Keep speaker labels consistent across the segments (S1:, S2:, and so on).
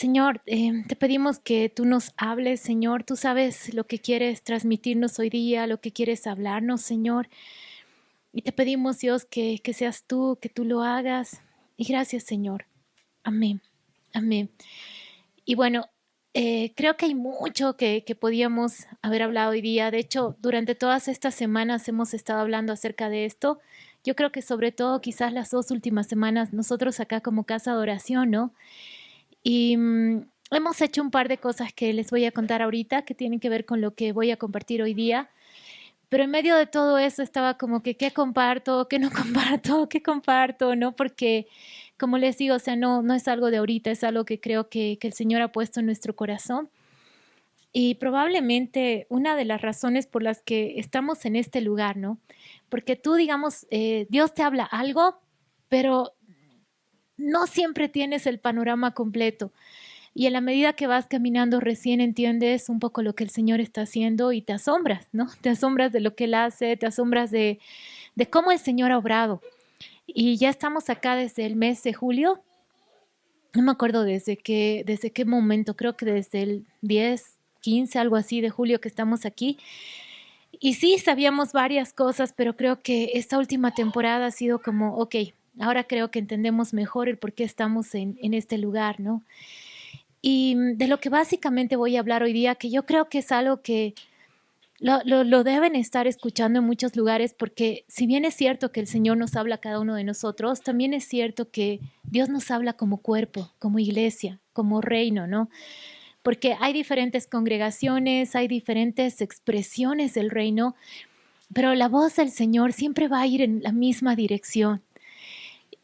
S1: Señor, te pedimos que tú nos hables, Señor. Tú sabes lo que quieres transmitirnos hoy día, lo que quieres hablarnos, Señor. Y te pedimos, Dios, que seas tú, que tú lo hagas. Y gracias, Señor. Amén. Amén. Y bueno, creo que hay mucho que podíamos haber hablado hoy día. De hecho, durante todas estas semanas hemos estado hablando acerca de esto. Yo creo que sobre todo quizás las 2 últimas semanas, nosotros acá como casa de oración, ¿no? Y hemos hecho un par de cosas que les voy a contar ahorita que tienen que ver con lo que voy a compartir hoy día. Pero en medio de todo eso estaba como que qué comparto, qué no comparto, qué comparto, ¿no? Porque, como les digo, o sea, no es algo de ahorita, es algo que creo que el Señor ha puesto en nuestro corazón. Y probablemente una de las razones por las que estamos en este lugar, ¿no? Porque tú, digamos, Dios te habla algo, pero no siempre tienes el panorama completo. Y en la medida que vas caminando, recién entiendes un poco lo que el Señor está haciendo y te asombras, ¿no? Te asombras de lo que Él hace, te asombras de cómo el Señor ha obrado. Y ya estamos acá desde el mes de julio. No me acuerdo desde qué momento, creo que desde el 10, 15, algo así de julio que estamos aquí. Y sí, sabíamos varias cosas, pero creo que esta última temporada ha sido como, ok, ahora creo que entendemos mejor el por qué estamos en este lugar, ¿no? Y de lo que básicamente voy a hablar hoy día, que yo creo que es algo que lo deben estar escuchando en muchos lugares, porque si bien es cierto que el Señor nos habla a cada uno de nosotros, también es cierto que Dios nos habla como cuerpo, como iglesia, como reino, ¿no? Porque hay diferentes congregaciones, hay diferentes expresiones del reino, pero la voz del Señor siempre va a ir en la misma dirección.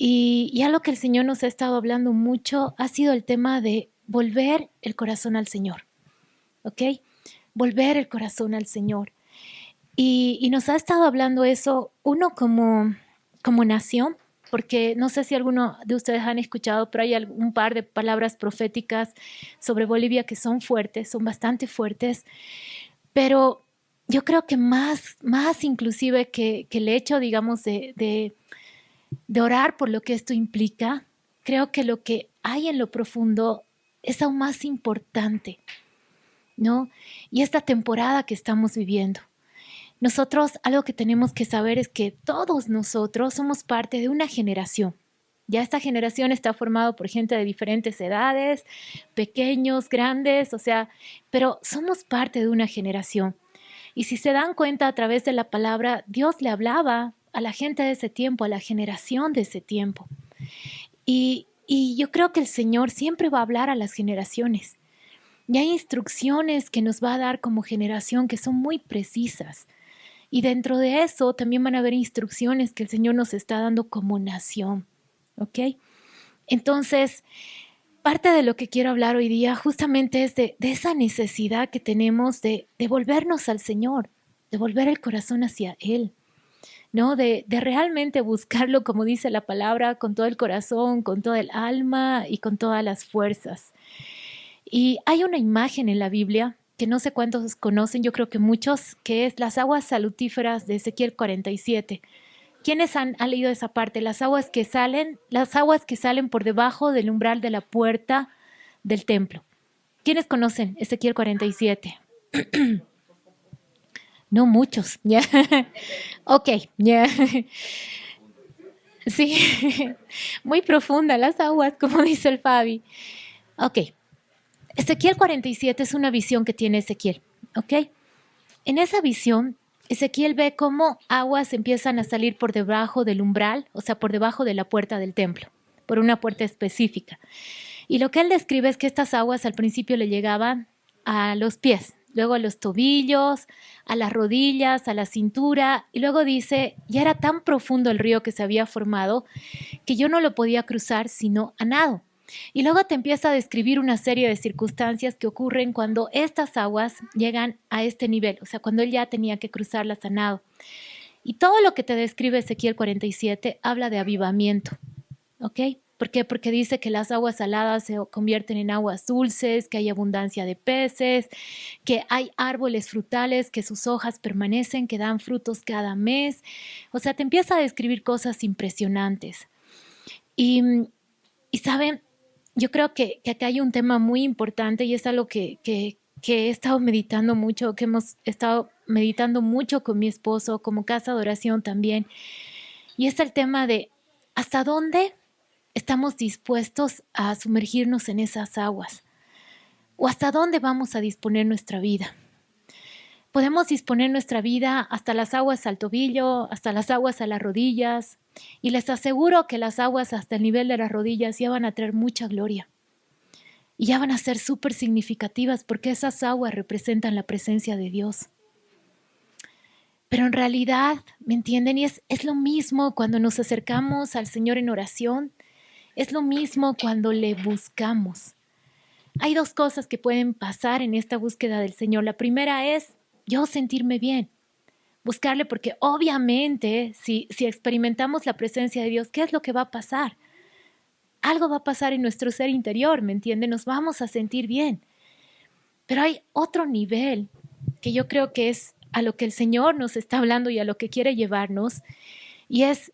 S1: Y algo que el Señor nos ha estado hablando mucho ha sido el tema de volver el corazón al Señor, ¿ok? Volver el corazón al Señor. Y nos ha estado hablando eso, uno como nación, porque no sé si alguno de ustedes han escuchado, pero hay un par de palabras proféticas sobre Bolivia que son fuertes, son bastante fuertes, pero yo creo que más inclusive que el hecho, digamos, de orar por lo que esto implica, creo que lo que hay en lo profundo es aún más importante, ¿no? Y esta temporada que estamos viviendo. Nosotros, algo que tenemos que saber es que todos nosotros somos parte de una generación. Ya esta generación está formada por gente de diferentes edades, pequeños, grandes, o sea, pero somos parte de una generación. Y si se dan cuenta a través de la palabra, Dios le hablaba a la gente de ese tiempo, a la generación de ese tiempo. Y yo creo que el Señor siempre va a hablar a las generaciones. Y hay instrucciones que nos va a dar como generación que son muy precisas. Y dentro de eso también van a haber instrucciones que el Señor nos está dando como nación. ¿Ok? Entonces, parte de lo que quiero hablar hoy día justamente es de esa necesidad que tenemos de volvernos al Señor, de volver el corazón hacia Él, ¿no? De realmente buscarlo, como dice la palabra, con todo el corazón, con toda el alma y con todas las fuerzas. Y hay una imagen en la Biblia que no sé cuántos conocen, yo creo que muchos, que es las aguas salutíferas de Ezequiel 47. ¿Quiénes han leído esa parte? Las aguas que salen por debajo del umbral de la puerta del templo. ¿Quiénes conocen Ezequiel 47? No muchos, ya. Ok, ya. Sí, muy profunda las aguas, como dice el Fabi. Ok, Ezequiel 47 es una visión que tiene Ezequiel, ¿ok? En esa visión, Ezequiel ve cómo aguas empiezan a salir por debajo del umbral, o sea, por debajo de la puerta del templo, por una puerta específica. Y lo que él describe es que estas aguas al principio le llegaban a los pies, luego a los tobillos, a las rodillas, a la cintura, y luego dice, ya era tan profundo el río que se había formado que yo no lo podía cruzar sino a nado. Y luego te empieza a describir una serie de circunstancias que ocurren cuando estas aguas llegan a este nivel, o sea, cuando él ya tenía que cruzarlas a nado. Y todo lo que te describe Ezequiel 47 habla de avivamiento, ¿ok? ¿Por qué? Porque dice que las aguas saladas se convierten en aguas dulces, que hay abundancia de peces, que hay árboles frutales, que sus hojas permanecen, que dan frutos cada mes. O sea, te empieza a describir cosas impresionantes. Y, y saben, yo creo que acá hay un tema muy importante y es algo que he estado meditando mucho, que hemos estado meditando mucho con mi esposo, como casa de oración también, y es el tema de hasta dónde estamos dispuestos a sumergirnos en esas aguas o hasta dónde vamos a disponer nuestra vida. Podemos disponer nuestra vida hasta las aguas al tobillo, hasta las aguas a las rodillas, y les aseguro que las aguas hasta el nivel de las rodillas ya van a traer mucha gloria. Y ya van a ser súper significativas porque esas aguas representan la presencia de Dios. Pero en realidad, ¿me entienden? Y es lo mismo cuando nos acercamos al Señor en oración. Es lo mismo cuando le buscamos. Hay dos cosas que pueden pasar en esta búsqueda del Señor. La primera es yo sentirme bien. Buscarle porque obviamente si experimentamos la presencia de Dios, ¿qué es lo que va a pasar? Algo va a pasar en nuestro ser interior, ¿me entienden? Nos vamos a sentir bien. Pero hay otro nivel que yo creo que es a lo que el Señor nos está hablando y a lo que quiere llevarnos, y es,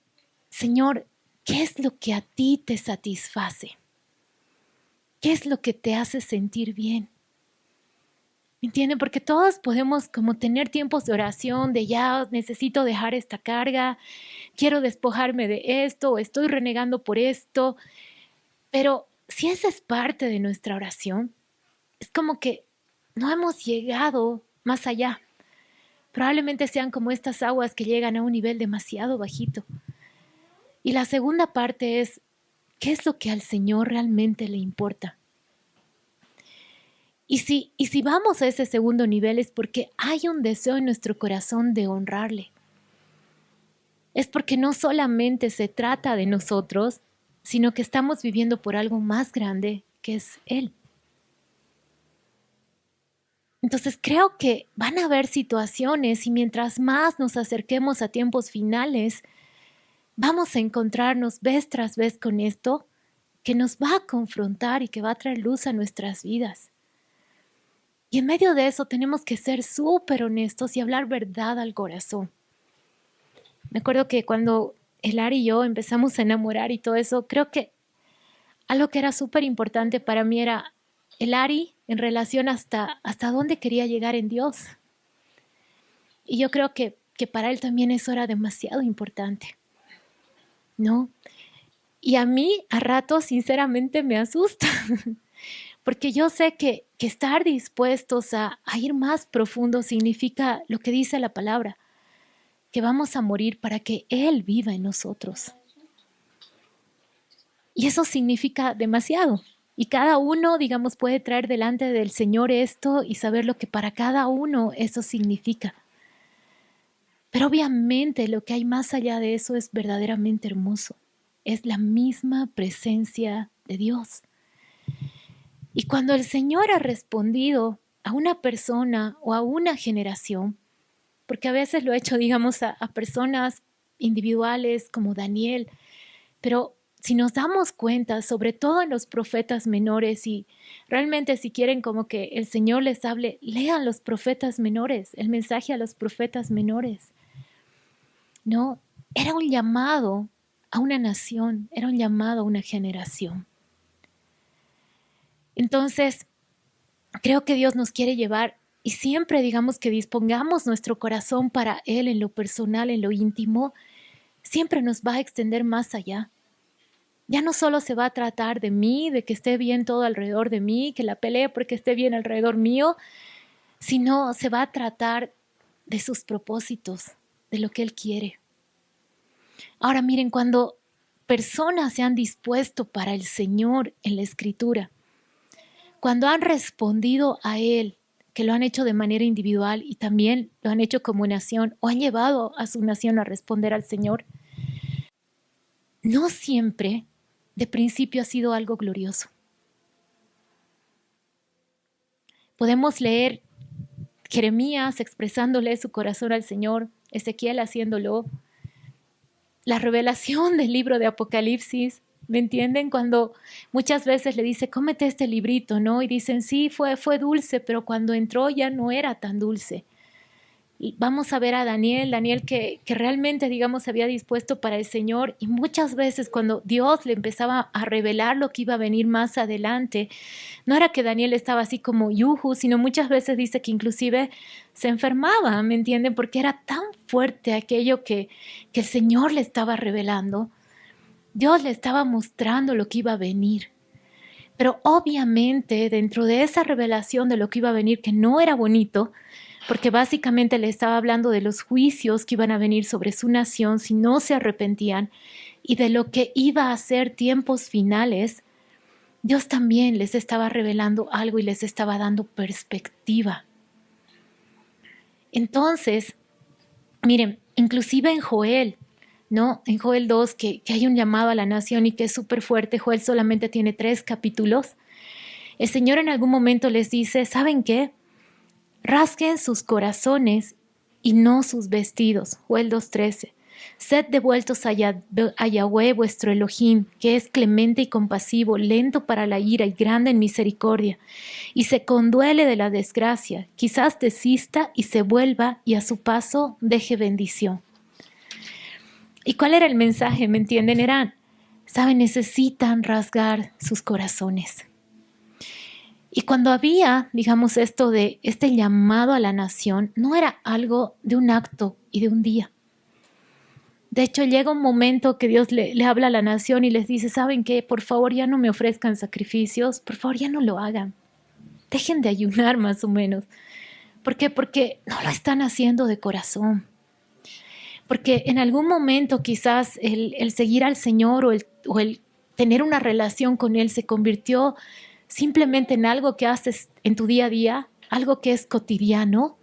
S1: Señor, ¿qué es lo que a ti te satisface? ¿Qué es lo que te hace sentir bien? ¿Me entienden? Porque todos podemos como tener tiempos de oración, de ya necesito dejar esta carga, quiero despojarme de esto, estoy renegando por esto, pero si esa es parte de nuestra oración, es como que no hemos llegado más allá. Probablemente sean como estas aguas que llegan a un nivel demasiado bajito. Y la segunda parte es, ¿qué es lo que al Señor realmente le importa? Y si vamos a ese segundo nivel es porque hay un deseo en nuestro corazón de honrarle. Es porque no solamente se trata de nosotros, sino que estamos viviendo por algo más grande que es Él. Entonces creo que van a haber situaciones y mientras más nos acerquemos a tiempos finales, vamos a encontrarnos vez tras vez con esto que nos va a confrontar y que va a traer luz a nuestras vidas. Y en medio de eso tenemos que ser súper honestos y hablar verdad al corazón. Me acuerdo que cuando Elari y yo empezamos a enamorar y todo eso, creo que algo que era súper importante para mí era Elari en relación hasta dónde quería llegar en Dios. Y yo creo que para él también eso era demasiado importante, ¿no? Y a mí a ratos sinceramente me asusta, porque yo sé que estar dispuestos a ir más profundo significa lo que dice la palabra, que vamos a morir para que Él viva en nosotros. Y eso significa demasiado. Y cada uno, digamos, puede traer delante del Señor esto y saber lo que para cada uno eso significa. Pero obviamente lo que hay más allá de eso es verdaderamente hermoso. Es la misma presencia de Dios. Y cuando el Señor ha respondido a una persona o a una generación, porque a veces lo he hecho, digamos, a personas individuales como Daniel, pero si nos damos cuenta, sobre todo en los profetas menores, y realmente si quieren como que el Señor les hable, lean los profetas menores, el mensaje a los profetas menores. No, era un llamado a una nación, era un llamado a una generación. Entonces, creo que Dios nos quiere llevar y siempre digamos que dispongamos nuestro corazón para Él en lo personal, en lo íntimo, siempre nos va a extender más allá. Ya no solo se va a tratar de mí, de que esté bien todo alrededor de mí, que la pelee porque esté bien alrededor mío, sino se va a tratar de sus propósitos, de lo que Él quiere. Ahora miren, cuando personas se han dispuesto para el Señor en la Escritura, cuando han respondido a Él, que lo han hecho de manera individual y también lo han hecho como nación o han llevado a su nación a responder al Señor, no siempre de principio ha sido algo glorioso. Podemos leer Jeremías expresándole su corazón al Señor, Ezequiel haciéndolo, la revelación del libro de Apocalipsis, ¿me entienden? Cuando muchas veces le dice, cómete este librito, ¿no? Y dicen, sí, fue dulce, pero cuando entró ya no era tan dulce. vamos a ver a Daniel que realmente, digamos, se había dispuesto para el Señor, y muchas veces cuando Dios le empezaba a revelar lo que iba a venir más adelante, no era que Daniel estaba así como yuju, sino muchas veces dice que inclusive se enfermaba, ¿me entienden? Porque era tan fuerte aquello que el Señor le estaba revelando. Dios le estaba mostrando lo que iba a venir. Pero obviamente dentro de esa revelación de lo que iba a venir, que no era bonito, porque básicamente le estaba hablando de los juicios que iban a venir sobre su nación si no se arrepentían, y de lo que iba a ser tiempos finales, Dios también les estaba revelando algo y les estaba dando perspectiva. Entonces, miren, inclusive en Joel, ¿no? En Joel 2, que hay un llamado a la nación y que es súper fuerte. Joel solamente tiene 3 capítulos. El Señor en algún momento les dice, ¿saben qué? Rasguen sus corazones y no sus vestidos. Joel 2:13. Sed devueltos a Yahweh vuestro Elohim, que es clemente y compasivo, lento para la ira y grande en misericordia, y se conduele de la desgracia, quizás desista y se vuelva, y a su paso deje bendición. ¿Y cuál era el mensaje? ¿Me entienden? ¿Saben? Necesitan rasgar sus corazones. Y cuando había, digamos, esto de este llamado a la nación, no era algo de un acto y de un día. De hecho, llega un momento que Dios le habla a la nación y les dice, ¿saben qué? Por favor, ya no me ofrezcan sacrificios, por favor, ya no lo hagan. Dejen de ayunar más o menos. ¿Por qué? Porque no lo están haciendo de corazón. Porque en algún momento quizás el seguir al Señor o el tener una relación con Él se convirtió simplemente en algo que haces en tu día a día, algo que es cotidiano,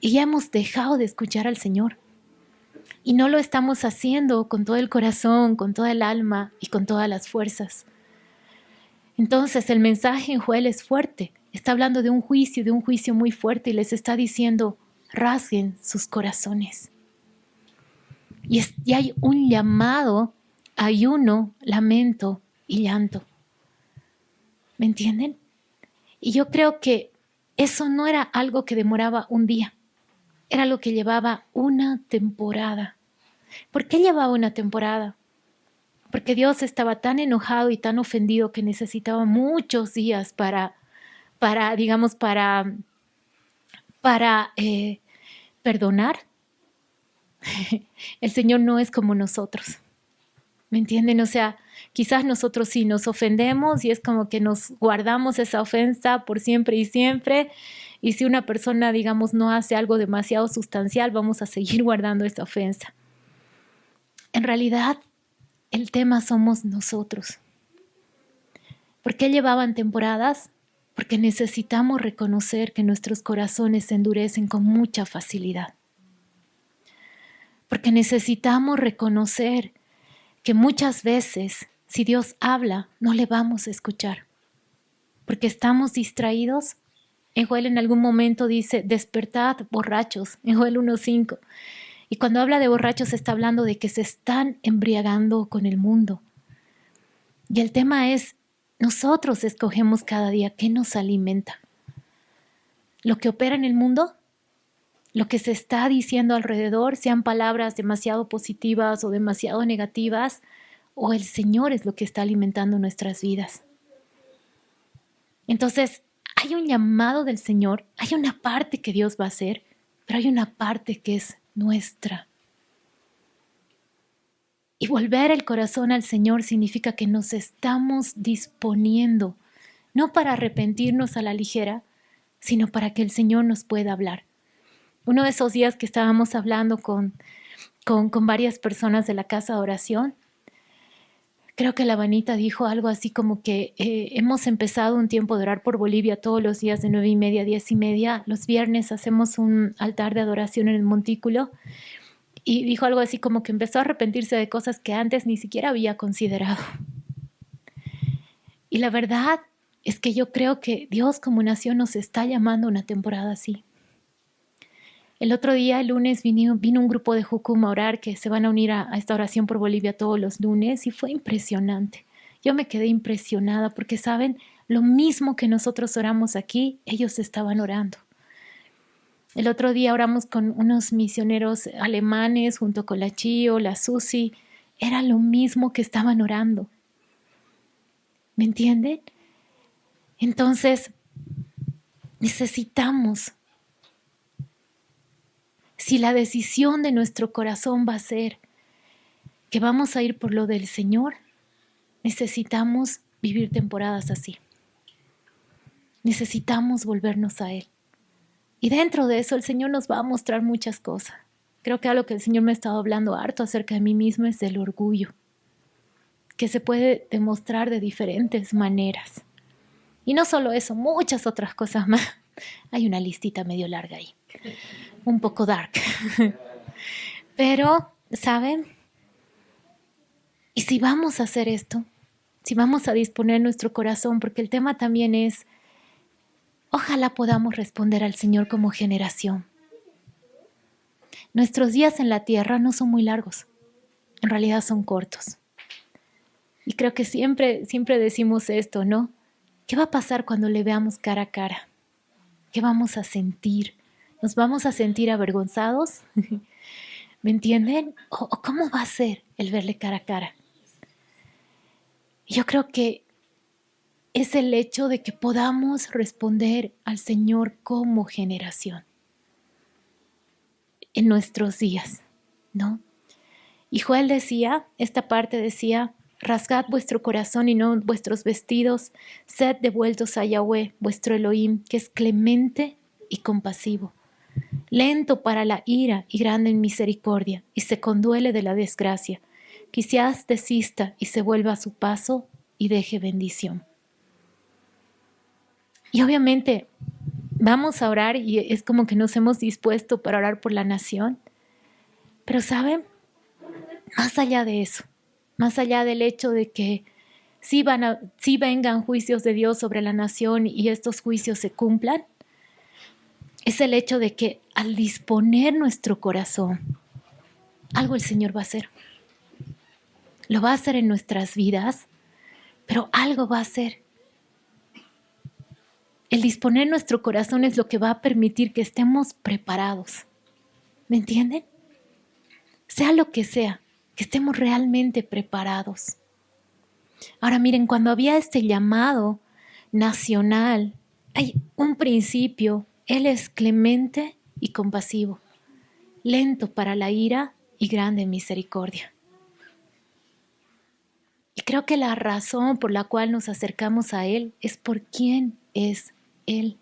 S1: y ya hemos dejado de escuchar al Señor. Y no lo estamos haciendo con todo el corazón, con toda el alma y con todas las fuerzas. Entonces el mensaje en Joel es fuerte. Está hablando de un juicio muy fuerte, y les está diciendo, rasguen sus corazones. Y hay un llamado, ayuno, lamento y llanto. ¿Me entienden? Y yo creo que eso no era algo que demoraba un día, era lo que llevaba una temporada. ¿Por qué llevaba una temporada? Porque Dios estaba tan enojado y tan ofendido que necesitaba muchos días para perdonar. El Señor no es como nosotros. ¿Me entienden? O sea, quizás nosotros sí nos ofendemos y es como que nos guardamos esa ofensa por siempre y siempre. Y si una persona, digamos, no hace algo demasiado sustancial, vamos a seguir guardando esa ofensa. En realidad, el tema somos nosotros. ¿Por qué llevaban temporadas? Porque necesitamos reconocer que nuestros corazones se endurecen con mucha facilidad. Porque necesitamos reconocer que muchas veces, si Dios habla, no le vamos a escuchar. Porque estamos distraídos. En Joel en algún momento dice, despertad borrachos, en Joel 1:5. Y cuando habla de borrachos está hablando de que se están embriagando con el mundo. Y el tema es, nosotros escogemos cada día qué nos alimenta. Lo que opera en el mundo, lo que se está diciendo alrededor, sean palabras demasiado positivas o demasiado negativas, o el Señor es lo que está alimentando nuestras vidas. Entonces, hay un llamado del Señor, hay una parte que Dios va a hacer, pero hay una parte que es nuestra. Y volver el corazón al Señor significa que nos estamos disponiendo, no para arrepentirnos a la ligera, sino para que el Señor nos pueda hablar. Uno de esos días que estábamos hablando con varias personas de la casa de oración, creo que la Vanita dijo algo así como que hemos empezado un tiempo de orar por Bolivia todos los días de 9:30 a 10:30. Los viernes hacemos un altar de adoración en el montículo. Y dijo algo así como que empezó a arrepentirse de cosas que antes ni siquiera había considerado. Y la verdad es que yo creo que Dios como nación nos está llamando a una temporada así. El otro día, el lunes, vino un grupo de Jucum a orar, que se van a unir a esta oración por Bolivia todos los lunes, y fue impresionante. Yo me quedé impresionada porque, ¿saben? Lo mismo que nosotros oramos aquí, ellos estaban orando. El otro día oramos con unos misioneros alemanes junto con la Chio, la Susi. Era lo mismo que estaban orando. ¿Me entienden? Entonces, necesitamos, si la decisión de nuestro corazón va a ser que vamos a ir por lo del Señor, necesitamos vivir temporadas así. Necesitamos volvernos a Él. Y dentro de eso el Señor nos va a mostrar muchas cosas. Creo que algo que el Señor me ha estado hablando harto acerca de mí mismo es del orgullo, que se puede demostrar de diferentes maneras. Y no solo eso, muchas otras cosas más. Hay una listita medio larga ahí, un poco dark. Pero, ¿saben? Y si vamos a hacer esto, si vamos a disponer nuestro corazón, porque el tema también es, ojalá podamos responder al Señor como generación. Nuestros días en la tierra no son muy largos, en realidad son cortos. Y creo que siempre decimos esto, ¿no? ¿Qué va a pasar cuando le veamos cara a cara? ¿Qué vamos a sentir? ¿Nos vamos a sentir avergonzados? ¿Me entienden? ¿O cómo va a ser el verle cara a cara? Yo creo que es el hecho de que podamos responder al Señor como generación en nuestros días, ¿no? Y Joel decía, esta parte decía, rasgad vuestro corazón y no vuestros vestidos, sed devueltos a Yahweh, vuestro Elohim, que es clemente y compasivo, lento para la ira y grande en misericordia, y se conduele de la desgracia. Quizás desista y se vuelva a su paso y deje bendición. Y obviamente vamos a orar y es como que nos hemos dispuesto para orar por la nación. Pero ¿saben? Más allá de eso, más allá del hecho de que sí vengan juicios de Dios sobre la nación y estos juicios se cumplan, es el hecho de que al disponer nuestro corazón, algo el Señor va a hacer. Lo va a hacer en nuestras vidas, pero algo va a hacer. El disponer nuestro corazón es lo que va a permitir que estemos preparados. ¿Me entienden? Sea lo que sea, que estemos realmente preparados. Ahora miren, cuando había este llamado nacional, hay un principio. Él es clemente y compasivo, lento para la ira y grande en misericordia. Y creo que la razón por la cual nos acercamos a Él es por quién es Él.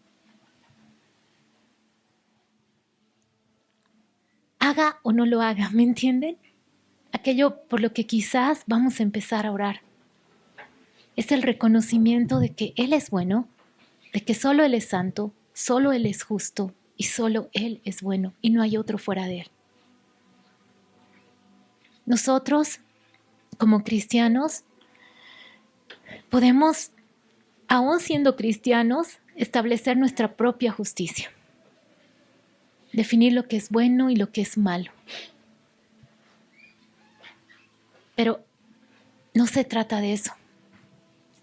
S1: Haga o no lo haga, ¿me entienden? Aquello por lo que quizás vamos a empezar a orar. Es el reconocimiento de que Él es bueno, de que solo Él es santo, solo Él es justo y solo Él es bueno y no hay otro fuera de Él. Nosotros, como cristianos, podemos, aún siendo cristianos, establecer nuestra propia justicia, definir lo que es bueno y lo que es malo. Pero no se trata de eso,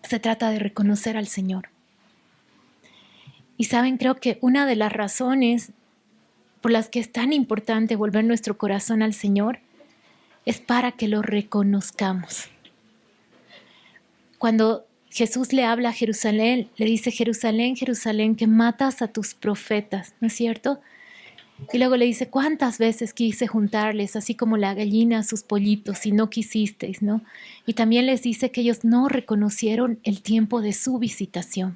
S1: se trata de reconocer al Señor. Y saben, creo que una de las razones por las que es tan importante volver nuestro corazón al Señor es para que lo reconozcamos. Cuando Jesús le habla a Jerusalén, le dice: Jerusalén, Jerusalén, que matas a tus profetas, ¿no es cierto? Y luego le dice: ¿cuántas veces quise juntarles, así como la gallina a sus pollitos, y no quisisteis, ¿no? Y también les dice que ellos no reconocieron el tiempo de su visitación.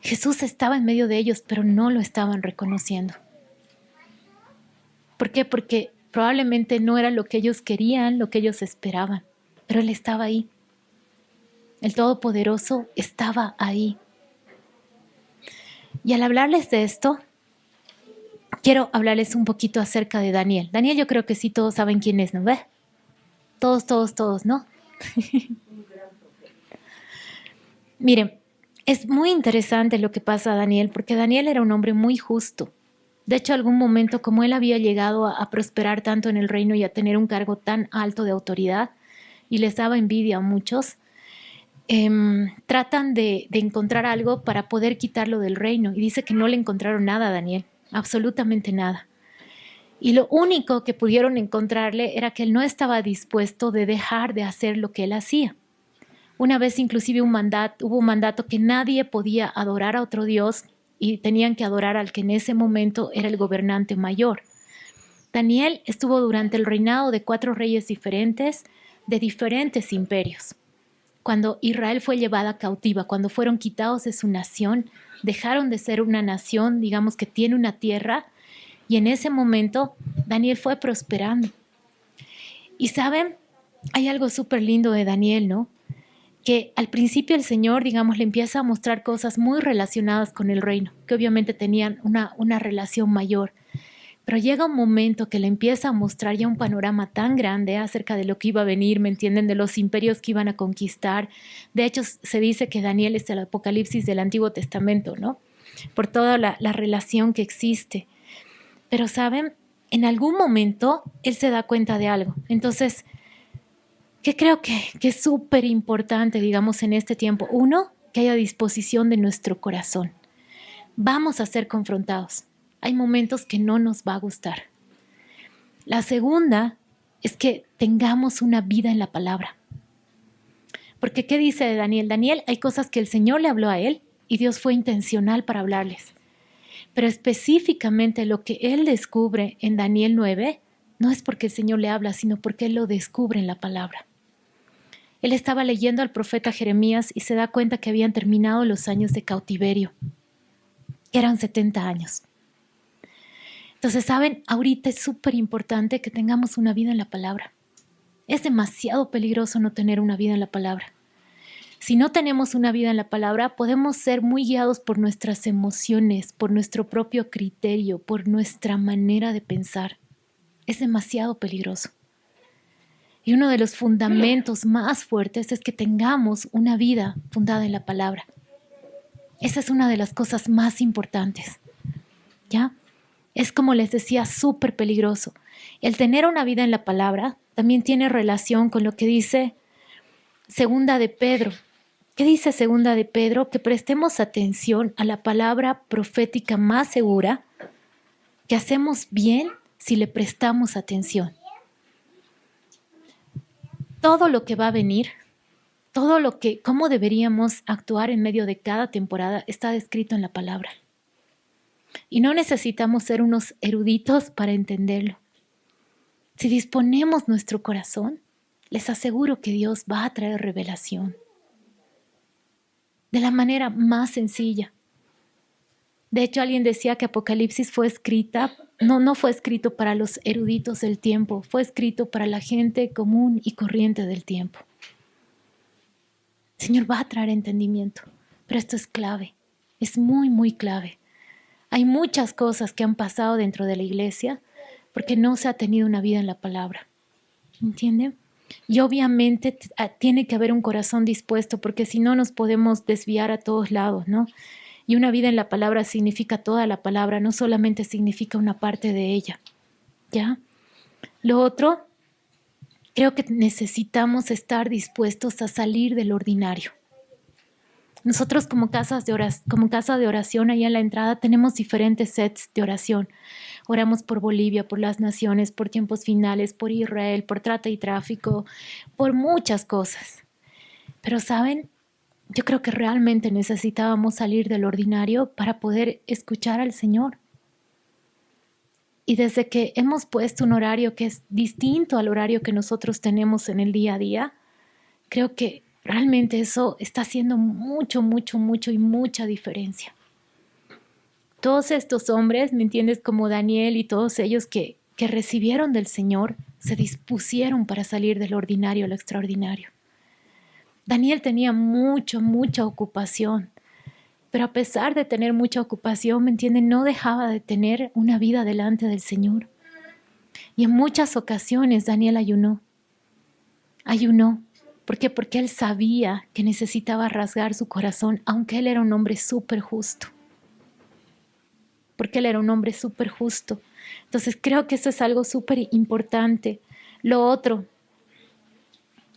S1: Jesús estaba en medio de ellos, pero no lo estaban reconociendo. ¿Por qué? Porque probablemente no era lo que ellos querían, lo que ellos esperaban, pero Él estaba ahí. El Todopoderoso estaba ahí. Y al hablarles de esto, quiero hablarles un poquito acerca de Daniel. Daniel, yo creo que sí todos saben quién es, ¿no? ¿Ve? Todos, ¿no? Miren, es muy interesante lo que pasa a Daniel, porque Daniel era un hombre muy justo. De hecho, algún momento, como él había llegado a prosperar tanto en el reino y a tener un cargo tan alto de autoridad, y les daba envidia a muchos, tratan de encontrar algo para poder quitarlo del reino. Y dice que no le encontraron nada a Daniel, absolutamente nada. Y lo único que pudieron encontrarle era que él no estaba dispuesto de dejar de hacer lo que él hacía. Una vez inclusive hubo un mandato que nadie podía adorar a otro Dios y tenían que adorar al que en ese momento era el gobernante mayor. Daniel estuvo durante el reinado de 4 reyes diferentes, de diferentes imperios. Cuando Israel fue llevada cautiva, cuando fueron quitados de su nación, dejaron de ser una nación, digamos que tiene una tierra, y en ese momento Daniel fue prosperando. Y saben, hay algo súper lindo de Daniel, ¿no? Que al principio el Señor, digamos, le empieza a mostrar cosas muy relacionadas con el reino, que obviamente tenían una relación mayor. Pero llega un momento que le empieza a mostrar ya un panorama tan grande acerca de lo que iba a venir, ¿me entienden? De los imperios que iban a conquistar. De hecho, se dice que Daniel es el Apocalipsis del Antiguo Testamento, ¿no? Por toda la relación que existe. Pero, ¿saben? En algún momento él se da cuenta de algo. Entonces, ¿qué creo que es súper importante, digamos, en este tiempo? Uno, que haya disposición de nuestro corazón. Vamos a ser confrontados. Hay momentos que no nos va a gustar. La segunda es que tengamos una vida en la palabra. Porque ¿qué dice de Daniel? Daniel, hay cosas que el Señor le habló a él y Dios fue intencional para hablarles. Pero específicamente lo que él descubre en Daniel 9 no es porque el Señor le habla, sino porque él lo descubre en la palabra. Él estaba leyendo al profeta Jeremías y se da cuenta que habían terminado los años de cautiverio. Eran 70 años. Entonces, ¿saben? Ahorita es súper importante que tengamos una vida en la palabra. Es demasiado peligroso no tener una vida en la palabra. Si no tenemos una vida en la palabra, podemos ser muy guiados por nuestras emociones, por nuestro propio criterio, por nuestra manera de pensar. Es demasiado peligroso. Y uno de los fundamentos más fuertes es que tengamos una vida fundada en la palabra. Esa es una de las cosas más importantes. ¿Ya? Es como les decía, súper peligroso. El tener una vida en la palabra también tiene relación con lo que dice Segunda de Pedro. ¿Qué dice Segunda de Pedro? Que prestemos atención a la palabra profética más segura, que hacemos bien si le prestamos atención. Todo lo que va a venir, cómo deberíamos actuar en medio de cada temporada está descrito en la palabra. Y no necesitamos ser unos eruditos para entenderlo. Si disponemos nuestro corazón, les aseguro que Dios va a traer revelación. De la manera más sencilla. De hecho, alguien decía que Apocalipsis fue escrita, no fue escrito para los eruditos del tiempo, fue escrito para la gente común y corriente del tiempo. El Señor va a traer entendimiento, pero esto es clave, es muy, muy clave. Hay muchas cosas que han pasado dentro de la iglesia porque no se ha tenido una vida en la palabra. ¿Entienden? Y obviamente tiene que haber un corazón dispuesto porque si no nos podemos desviar a todos lados, ¿no? Y una vida en la palabra significa toda la palabra, no solamente significa una parte de ella. ¿Ya? Lo otro, creo que necesitamos estar dispuestos a salir del ordinario. Nosotros como casa de oración, ahí en la entrada tenemos diferentes sets de oración. Oramos por Bolivia, por las naciones, por tiempos finales, por Israel, por trata y tráfico, por muchas cosas. Pero ¿saben? Yo creo que realmente necesitábamos salir del ordinario para poder escuchar al Señor. Y desde que hemos puesto un horario que es distinto al horario que nosotros tenemos en el día a día, creo que realmente eso está haciendo mucho, mucho, mucho y mucha diferencia. Todos estos hombres, ¿me entiendes? Como Daniel y todos ellos que recibieron del Señor, se dispusieron para salir del ordinario a lo extraordinario. Daniel tenía mucha ocupación, pero a pesar de tener mucha ocupación, ¿me entienden? No dejaba de tener una vida delante del Señor. Y en muchas ocasiones Daniel ayunó. ¿Por qué? Porque él sabía que necesitaba rasgar su corazón, aunque él era un hombre súper justo. Entonces creo que eso es algo súper importante. Lo otro,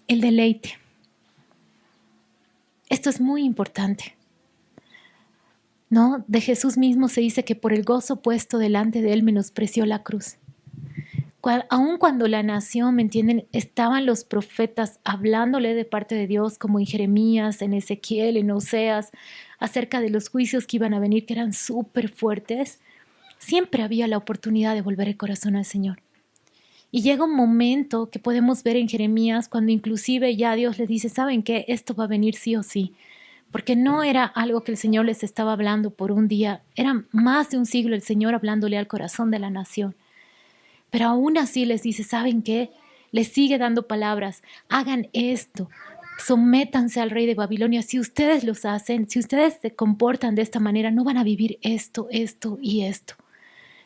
S1: el deleite. Esto es muy importante, ¿no? De Jesús mismo se dice que por el gozo puesto delante de él menospreció la cruz. Aun cuando la nación, ¿me entienden? Estaban los profetas hablándole de parte de Dios, como en Jeremías, en Ezequiel, en Oseas, acerca de los juicios que iban a venir, que eran súper fuertes. Siempre había la oportunidad de volver el corazón al Señor. Y llega un momento que podemos ver en Jeremías, cuando inclusive ya Dios les dice, ¿saben qué? Esto va a venir sí o sí. Porque no era algo que el Señor les estaba hablando por un día, era más de un siglo el Señor hablándole al corazón de la nación. Pero aún así les dice, ¿saben qué? Les sigue dando palabras, hagan esto, sométanse al rey de Babilonia. Si ustedes los hacen, si ustedes se comportan de esta manera, no van a vivir esto, esto y esto.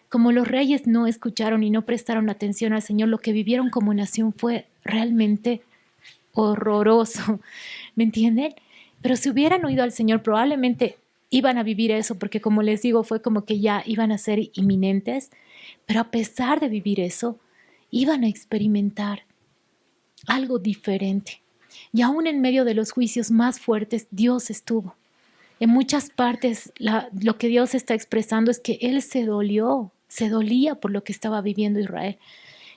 S1: Como los reyes no escucharon y no prestaron atención al Señor, lo que vivieron como nación fue realmente horroroso, ¿me entienden? Pero si hubieran oído al Señor, probablemente iban a vivir eso, porque como les digo, fue como que ya iban a ser inminentes, pero a pesar de vivir eso, iban a experimentar algo diferente. Y aún en medio de los juicios más fuertes, Dios estuvo. En muchas partes, lo que Dios está expresando es que Él se dolía por lo que estaba viviendo Israel.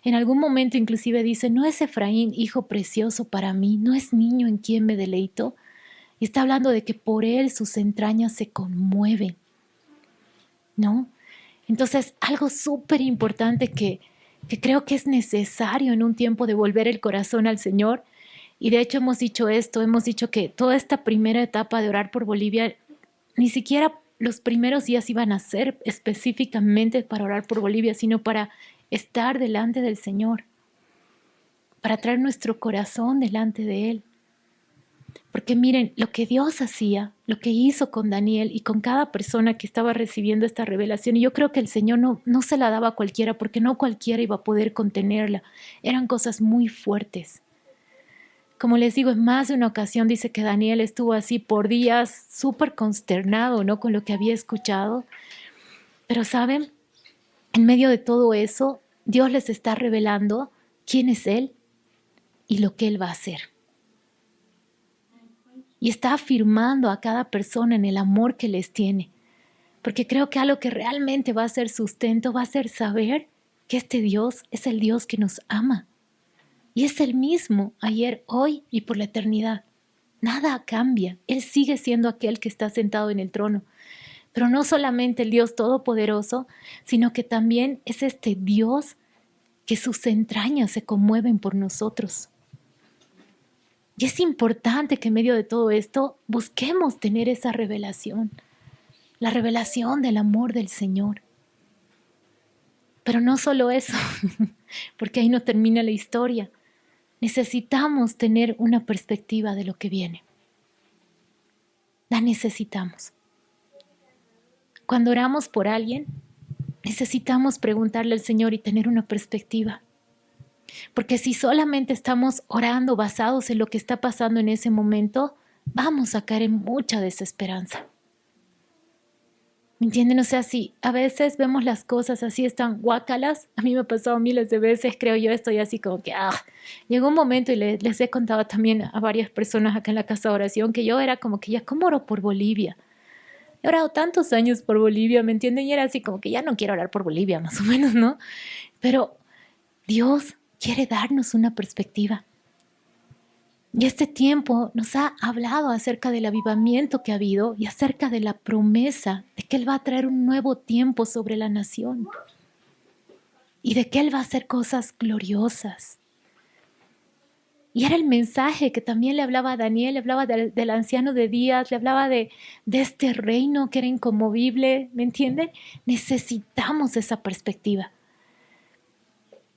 S1: En algún momento inclusive dice, ¿no es Efraín hijo precioso para mí? ¿No es niño en quien me deleito? Y está hablando de que por él sus entrañas se conmueven, ¿no? Entonces, algo súper importante que creo que es necesario en un tiempo de volver el corazón al Señor. Y de hecho hemos dicho esto, hemos dicho que toda esta primera etapa de orar por Bolivia, ni siquiera los primeros días iban a ser específicamente para orar por Bolivia, sino para estar delante del Señor, para traer nuestro corazón delante de Él. Porque miren, lo que Dios hacía, lo que hizo con Daniel y con cada persona que estaba recibiendo esta revelación, y yo creo que el Señor no se la daba a cualquiera, porque no cualquiera iba a poder contenerla. Eran cosas muy fuertes. Como les digo, en más de una ocasión dice que Daniel estuvo así por días súper consternado, ¿no? Con lo que había escuchado. Pero ¿saben? En medio de todo eso, Dios les está revelando quién es Él y lo que Él va a hacer. Y está afirmando a cada persona en el amor que les tiene. Porque creo que algo que realmente va a ser sustento va a ser saber que este Dios es el Dios que nos ama. Y es el mismo ayer, hoy y por la eternidad. Nada cambia. Él sigue siendo aquel que está sentado en el trono. Pero no solamente el Dios todopoderoso, sino que también es este Dios que sus entrañas se conmueven por nosotros. Y es importante que en medio de todo esto busquemos tener esa revelación, la revelación del amor del Señor. Pero no solo eso, porque ahí no termina la historia. Necesitamos tener una perspectiva de lo que viene. La necesitamos. Cuando oramos por alguien, necesitamos preguntarle al Señor y tener una perspectiva. Porque si solamente estamos orando basados en lo que está pasando en ese momento, vamos a caer en mucha desesperanza. ¿Me entienden? O sea, si a veces vemos las cosas así, están guácalas, a mí me ha pasado miles de veces, creo yo, estoy así como que, llegó un momento y les he contado también a varias personas acá en la casa de oración que yo era como que ya, ¿cómo oro por Bolivia? He orado tantos años por Bolivia, ¿me entienden? Y era así como que ya no quiero orar por Bolivia, más o menos, ¿no? Pero Dios quiere darnos una perspectiva. Y este tiempo nos ha hablado acerca del avivamiento que ha habido y acerca de la promesa de que Él va a traer un nuevo tiempo sobre la nación y de que Él va a hacer cosas gloriosas. Y era el mensaje que también le hablaba a Daniel, le hablaba del anciano de Días, le hablaba de este reino que era inconmovible, ¿me entienden? Necesitamos esa perspectiva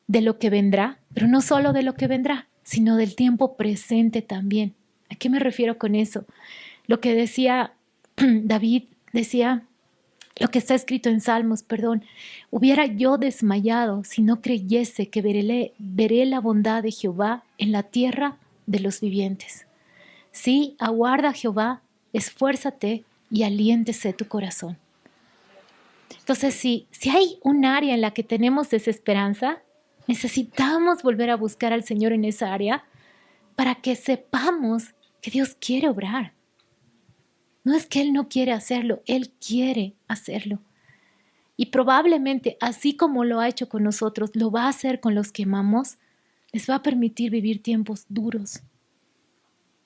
S1: de lo que vendrá, pero no solo de lo que vendrá, sino del tiempo presente también. ¿A qué me refiero con eso? Lo que decía David, decía, lo que está escrito en Salmos, hubiera yo desmayado si no creyese que veré la bondad de Jehová en la tierra de los vivientes. Sí, aguarda Jehová, esfuérzate y aliéntese tu corazón. Entonces, si hay un área en la que tenemos desesperanza, necesitamos volver a buscar al Señor en esa área para que sepamos que Dios quiere obrar. No es que Él no quiere hacerlo, Él quiere hacerlo. Y probablemente, así como lo ha hecho con nosotros, lo va a hacer con los que amamos, les va a permitir vivir tiempos duros,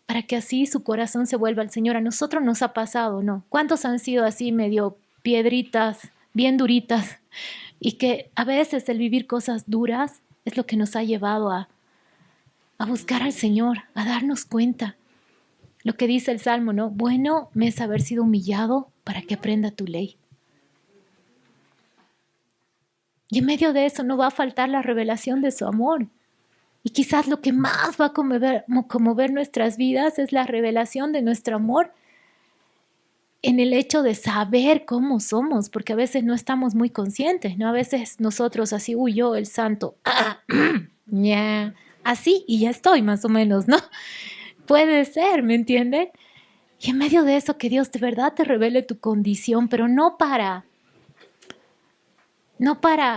S1: para que así su corazón se vuelva al Señor. A nosotros nos ha pasado, ¿no? ¿Cuántos han sido así medio piedritas, bien duritas? Y que a veces el vivir cosas duras es lo que nos ha llevado a buscar al Señor, a darnos cuenta. Lo que dice el Salmo, ¿no? Bueno me es haber sido humillado para que aprenda tu ley. Y en medio de eso no va a faltar la revelación de su amor. Y quizás lo que más va a conmover nuestras vidas es la revelación de nuestro amor en el hecho de saber cómo somos, porque a veces no estamos muy conscientes, ¿no? A veces nosotros así, uy, yo, el santo, yeah, así y ya estoy más o menos, ¿no? Puede ser, ¿me entienden? Y en medio de eso que Dios de verdad te revele tu condición, pero no para,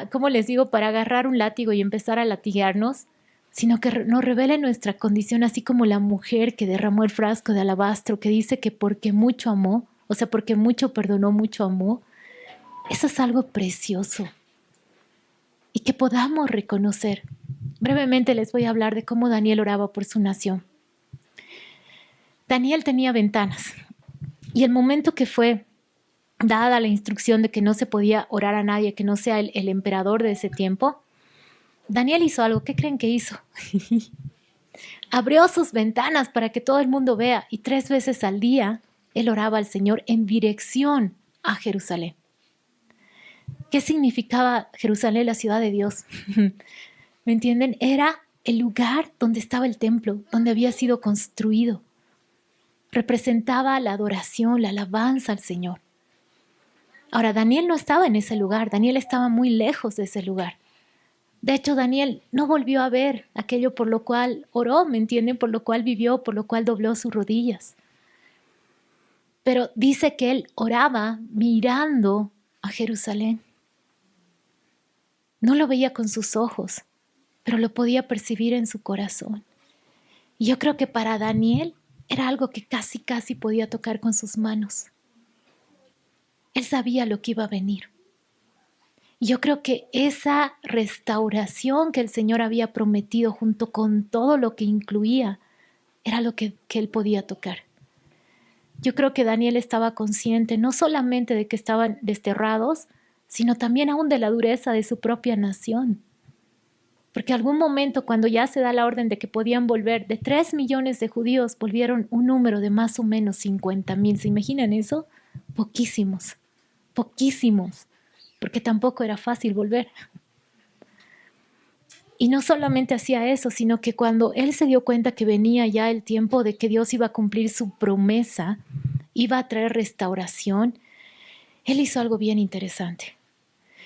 S1: ¿cómo les digo?, para agarrar un látigo y empezar a latigarnos, sino que nos revele nuestra condición, así como la mujer que derramó el frasco de alabastro, que dice que porque mucho amó, o sea, porque mucho perdonó, mucho amó. Eso es algo precioso. Y que podamos reconocer. Brevemente les voy a hablar de cómo Daniel oraba por su nación. Daniel tenía ventanas. Y el momento que fue dada la instrucción de que no se podía orar a nadie que no sea el emperador de ese tiempo, Daniel hizo algo. ¿Qué creen que hizo? Abrió sus ventanas para que todo el mundo vea, y 3 veces al día él oraba al Señor en dirección a Jerusalén. ¿Qué significaba Jerusalén, la ciudad de Dios? ¿Me entienden? Era el lugar donde estaba el templo, donde había sido construido. Representaba la adoración, la alabanza al Señor. Ahora, Daniel no estaba en ese lugar, Daniel estaba muy lejos de ese lugar. De hecho, Daniel no volvió a ver aquello por lo cual oró, ¿me entienden? Por lo cual vivió, por lo cual dobló sus rodillas. Pero dice que él oraba mirando a Jerusalén. No lo veía con sus ojos, pero lo podía percibir en su corazón. Y yo creo que para Daniel era algo que casi podía tocar con sus manos. Él sabía lo que iba a venir. Y yo creo que esa restauración que el Señor había prometido junto con todo lo que incluía, era lo que él podía tocar. Yo creo que Daniel estaba consciente no solamente de que estaban desterrados, sino también aún de la dureza de su propia nación. Porque algún momento, cuando ya se da la orden de que podían volver, de 3 millones de judíos volvieron un número de más o menos 50,000. ¿Se imaginan eso? Poquísimos, porque tampoco era fácil volver. Y no solamente hacía eso, sino que cuando él se dio cuenta que venía ya el tiempo de que Dios iba a cumplir su promesa, iba a traer restauración, él hizo algo bien interesante.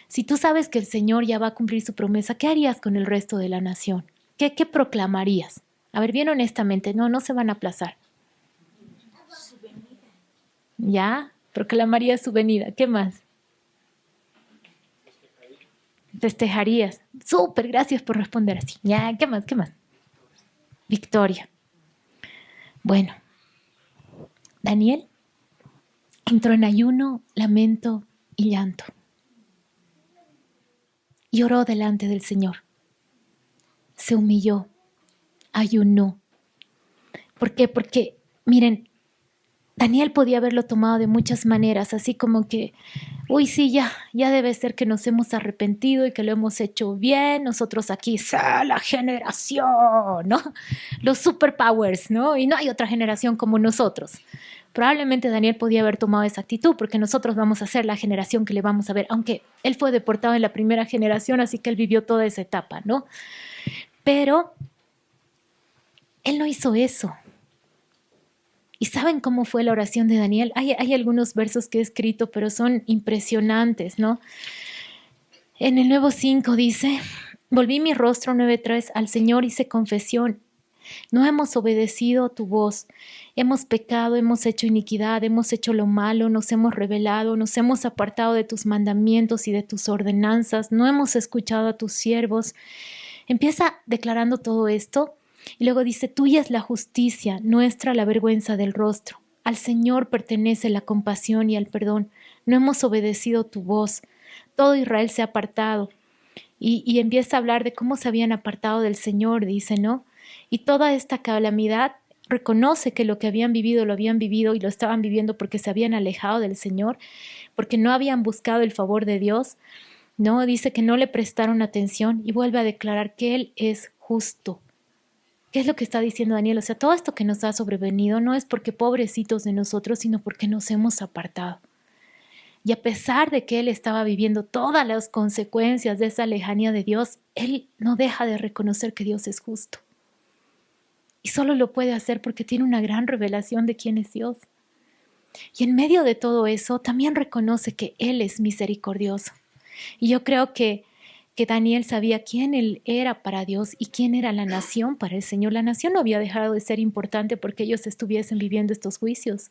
S1: Si tú sabes que el Señor ya va a cumplir su promesa, ¿qué harías con el resto de la nación? ¿Qué proclamarías? A ver, bien honestamente, no se van a aplazar. ¿Ya? Proclamaría su venida. ¿Qué más? Festejarías. Súper, gracias por responder así. Ya, ¿qué más? Victoria. Bueno, Daniel entró en ayuno, lamento y llanto. Y oró delante del Señor. Se humilló, ayunó. ¿Por qué? Porque, miren, Daniel podía haberlo tomado de muchas maneras, así como que, uy, sí, ya debe ser que nos hemos arrepentido y que lo hemos hecho bien, nosotros aquí, la generación, ¿no? Los superpowers, ¿no? Y no hay otra generación como nosotros. Probablemente Daniel podía haber tomado esa actitud, porque nosotros vamos a ser la generación que le vamos a ver, aunque él fue deportado en la primera generación, así que él vivió toda esa etapa, ¿no? Pero él no hizo eso. ¿Y saben cómo fue la oración de Daniel? Hay algunos versos que he escrito, pero son impresionantes, ¿no? En el Nuevo 5 dice, volví mi rostro 9:3 al Señor, hice confesión. No hemos obedecido tu voz, hemos pecado, hemos hecho iniquidad, hemos hecho lo malo, nos hemos rebelado, nos hemos apartado de tus mandamientos y de tus ordenanzas, no hemos escuchado a tus siervos. Empieza declarando todo esto y luego dice, tuya es la justicia, nuestra la vergüenza del rostro. Al Señor pertenece la compasión y el perdón. No hemos obedecido tu voz. Todo Israel se ha apartado. Y empieza a hablar de cómo se habían apartado del Señor, dice, ¿no? Y toda esta calamidad reconoce que lo que habían vivido lo habían vivido y lo estaban viviendo porque se habían alejado del Señor, porque no habían buscado el favor de Dios, ¿no? Dice que no le prestaron atención y vuelve a declarar que Él es justo. ¿Qué es lo que está diciendo Daniel? O sea, todo esto que nos ha sobrevenido no es porque pobrecitos de nosotros, sino porque nos hemos apartado. Y a pesar de que él estaba viviendo todas las consecuencias de esa lejanía de Dios, él no deja de reconocer que Dios es justo. Y solo lo puede hacer porque tiene una gran revelación de quién es Dios. Y en medio de todo eso, también reconoce que Él es misericordioso. Y yo creo que Daniel sabía quién él era para Dios y quién era la nación para el Señor. La nación no había dejado de ser importante porque ellos estuviesen viviendo estos juicios.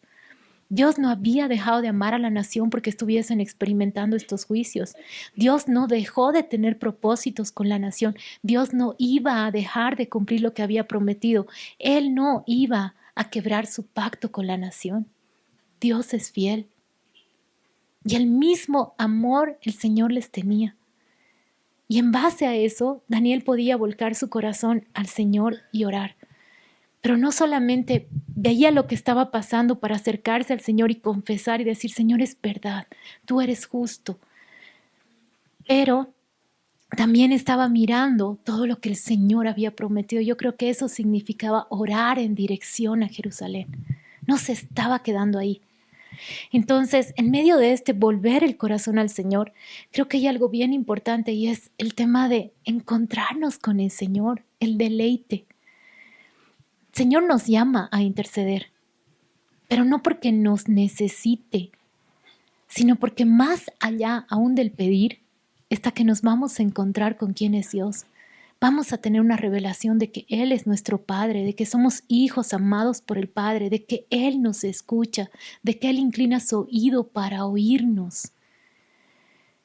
S1: Dios no había dejado de amar a la nación porque estuviesen experimentando estos juicios. Dios no dejó de tener propósitos con la nación. Dios no iba a dejar de cumplir lo que había prometido. Él no iba a quebrar su pacto con la nación. Dios es fiel. Y el mismo amor el Señor les tenía. Y en base a eso, Daniel podía volcar su corazón al Señor y orar. Pero no solamente veía lo que estaba pasando para acercarse al Señor y confesar y decir, Señor, es verdad, tú eres justo. Pero también estaba mirando todo lo que el Señor había prometido. Yo creo que eso significaba orar en dirección a Jerusalén. No se estaba quedando ahí. Entonces, en medio de este volver el corazón al Señor, creo que hay algo bien importante y es el tema de encontrarnos con el Señor, el deleite. El Señor nos llama a interceder, pero no porque nos necesite, sino porque más allá aún del pedir, está que nos vamos a encontrar con quién es Dios. Vamos a tener una revelación de que Él es nuestro Padre, de que somos hijos amados por el Padre, de que Él nos escucha, de que Él inclina su oído para oírnos.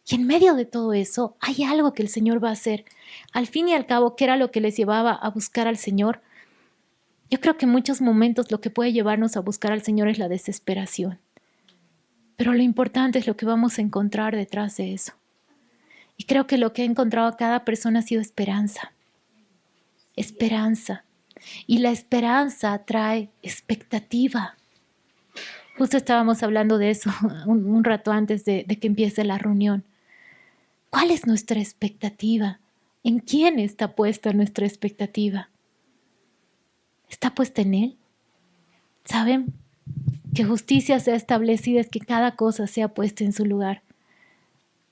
S1: Y en medio de todo eso, hay algo que el Señor va a hacer. Al fin y al cabo, ¿qué era lo que les llevaba a buscar al Señor? Yo creo que en muchos momentos lo que puede llevarnos a buscar al Señor es la desesperación. Pero lo importante es lo que vamos a encontrar detrás de eso. Y creo que lo que ha encontrado cada persona ha sido esperanza. Esperanza. Y la esperanza trae expectativa. Justo estábamos hablando de eso un rato antes de que empiece la reunión. ¿Cuál es nuestra expectativa? ¿En quién está puesta nuestra expectativa? ¿Está puesta en Él? ¿Saben? Que justicia sea establecida es que cada cosa sea puesta en su lugar.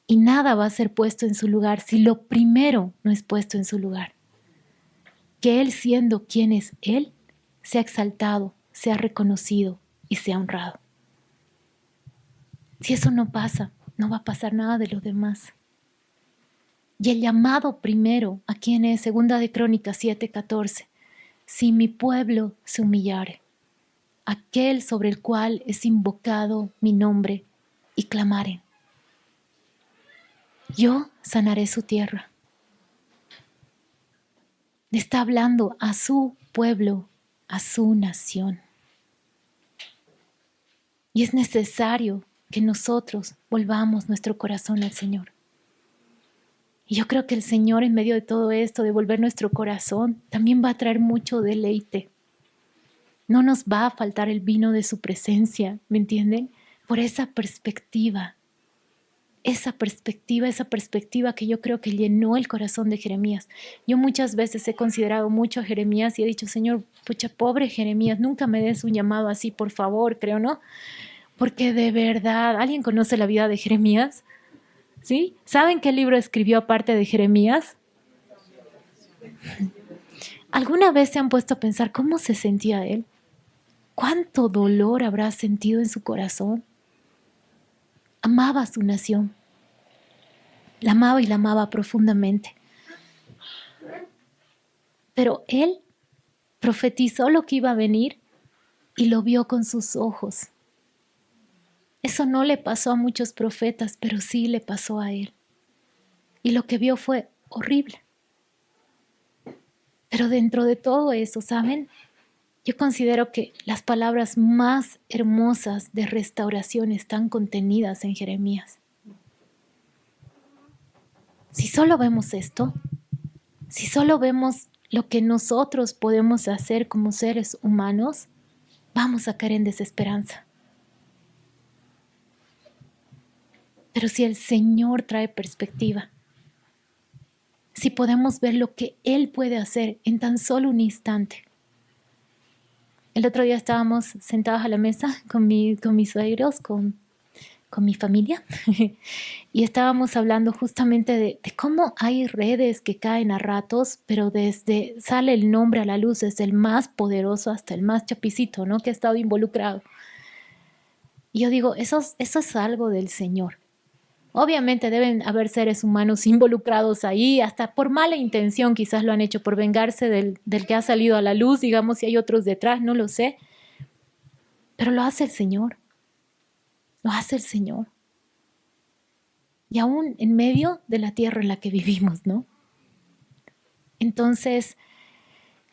S1: Y nada va a ser puesto en su lugar si lo primero no es puesto en su lugar. Que Él, siendo quien es Él, sea exaltado, sea reconocido y sea honrado. Si eso no pasa, no va a pasar nada de lo demás. Y el llamado primero, ¿a quién es? Segunda de Crónicas 7:14. Si mi pueblo se humillare, aquel sobre el cual es invocado mi nombre, y clamare, yo sanaré su tierra. Le está hablando a su pueblo, a su nación. Y es necesario que nosotros volvamos nuestro corazón al Señor. Y yo creo que el Señor, en medio de todo esto, de volver nuestro corazón, también va a traer mucho deleite. No nos va a faltar el vino de su presencia, ¿me entienden? Por esa perspectiva que yo creo que llenó el corazón de Jeremías. Yo muchas veces he considerado mucho a Jeremías y he dicho, Señor, pucha, pobre Jeremías, nunca me des un llamado así, por favor, creo, ¿no? Porque de verdad, ¿alguien conoce la vida de Jeremías? ¿Sí? ¿Saben qué libro escribió aparte de Jeremías? ¿Alguna vez se han puesto a pensar cómo se sentía él? ¿Cuánto dolor habrá sentido en su corazón? Amaba a su nación. La amaba y la amaba profundamente. Pero él profetizó lo que iba a venir y lo vio con sus ojos. Eso no le pasó a muchos profetas, pero sí le pasó a él. Y lo que vio fue horrible. Pero dentro de todo eso, ¿saben? Yo considero que las palabras más hermosas de restauración están contenidas en Jeremías. Si solo vemos esto, si solo vemos lo que nosotros podemos hacer como seres humanos, vamos a caer en desesperanza. Pero si el Señor trae perspectiva, si podemos ver lo que Él puede hacer en tan solo un instante. El otro día estábamos sentados a la mesa con mis suegros, con mi familia, y estábamos hablando justamente de cómo hay redes que caen a ratos, pero sale el nombre a la luz, desde el más poderoso hasta el más chapicito, ¿no? Que ha estado involucrado. Y yo digo, eso es algo del Señor. Obviamente deben haber seres humanos involucrados ahí, hasta por mala intención quizás lo han hecho, por vengarse del que ha salido a la luz, digamos, si hay otros detrás, no lo sé. Pero lo hace el Señor. Lo hace el Señor. Y aún en medio de la tierra en la que vivimos, ¿no? Entonces,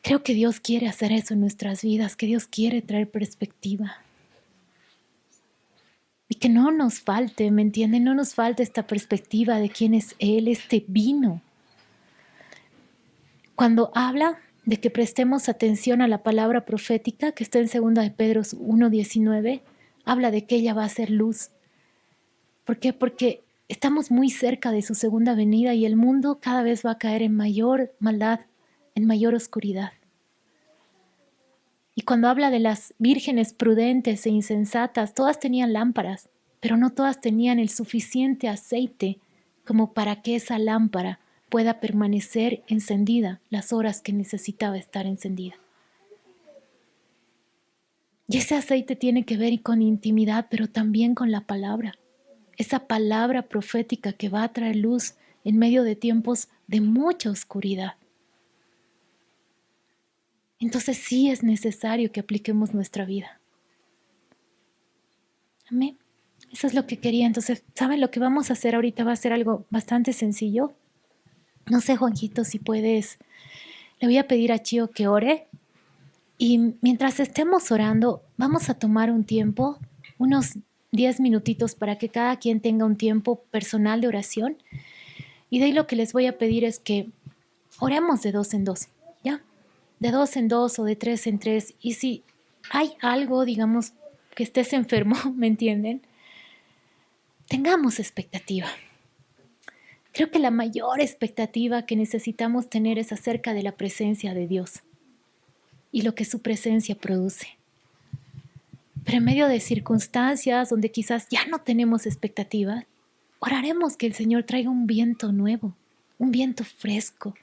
S1: creo que Dios quiere hacer eso en nuestras vidas, que Dios quiere traer perspectiva. Y que no nos falte, ¿me entienden? No nos falte esta perspectiva de quién es Él, este vino. Cuando habla de que prestemos atención a la palabra profética que está en 2 de Pedro 1:19, habla de que ella va a ser luz. ¿Por qué? Porque estamos muy cerca de su segunda venida y el mundo cada vez va a caer en mayor maldad, en mayor oscuridad. Y cuando habla de las vírgenes prudentes e insensatas, todas tenían lámparas, pero no todas tenían el suficiente aceite como para que esa lámpara pueda permanecer encendida las horas que necesitaba estar encendida. Y ese aceite tiene que ver con intimidad, pero también con la palabra. Esa palabra profética que va a traer luz en medio de tiempos de mucha oscuridad. Entonces sí es necesario que apliquemos nuestra vida. Amén. Eso es lo que quería. Entonces, ¿saben? Lo que vamos a hacer ahorita va a ser algo bastante sencillo. No sé, Juanjito, si puedes. Le voy a pedir a Chio que ore. Y mientras estemos orando, vamos a tomar un tiempo, unos 10 minutitos para que cada quien tenga un tiempo personal de oración. Y de ahí lo que les voy a pedir es que oremos de 2 en 2, ¿ya? De 2 en 2 o de 3 en 3. Y si hay algo, digamos, que estés enfermo, ¿me entienden? Tengamos expectativa. Creo que la mayor expectativa que necesitamos tener es acerca de la presencia de Dios y lo que su presencia produce. Pero en medio de circunstancias donde quizás ya no tenemos expectativa, oraremos que el Señor traiga un viento nuevo, un viento fresco.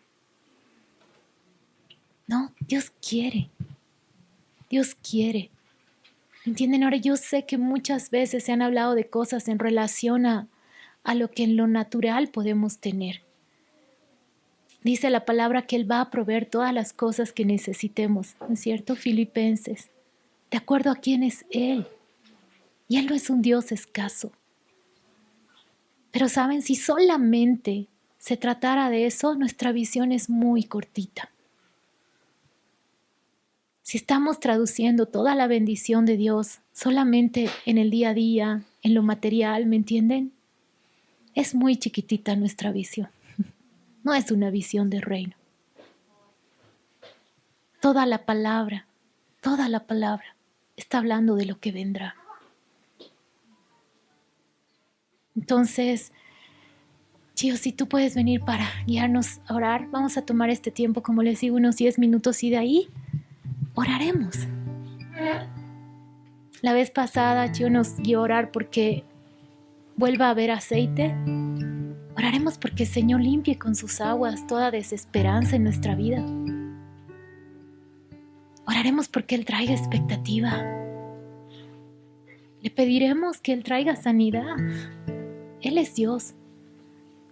S1: No, Dios quiere. Dios quiere. ¿Entienden? Ahora yo sé que muchas veces se han hablado de cosas en relación a lo que en lo natural podemos tener. Dice la palabra que Él va a proveer todas las cosas que necesitemos, ¿no es cierto? Filipenses, de acuerdo a quién es Él. Y Él no es un Dios escaso. Pero saben, si solamente se tratara de eso, nuestra visión es muy cortita. Si estamos traduciendo toda la bendición de Dios solamente en el día a día, en lo material, ¿me entienden? Es muy chiquitita nuestra visión. No es una visión de reino. Toda la palabra está hablando de lo que vendrá. Entonces, Chio, si tú puedes venir para guiarnos a orar, vamos a tomar este tiempo, como les digo, unos 10 minutos y de ahí oraremos. La vez pasada Chio nos guió a orar porque vuelva a haber aceite. Oraremos porque el Señor limpie con sus aguas toda desesperanza en nuestra vida. Oraremos porque Él traiga expectativa. Le pediremos que Él traiga sanidad. Él es Dios.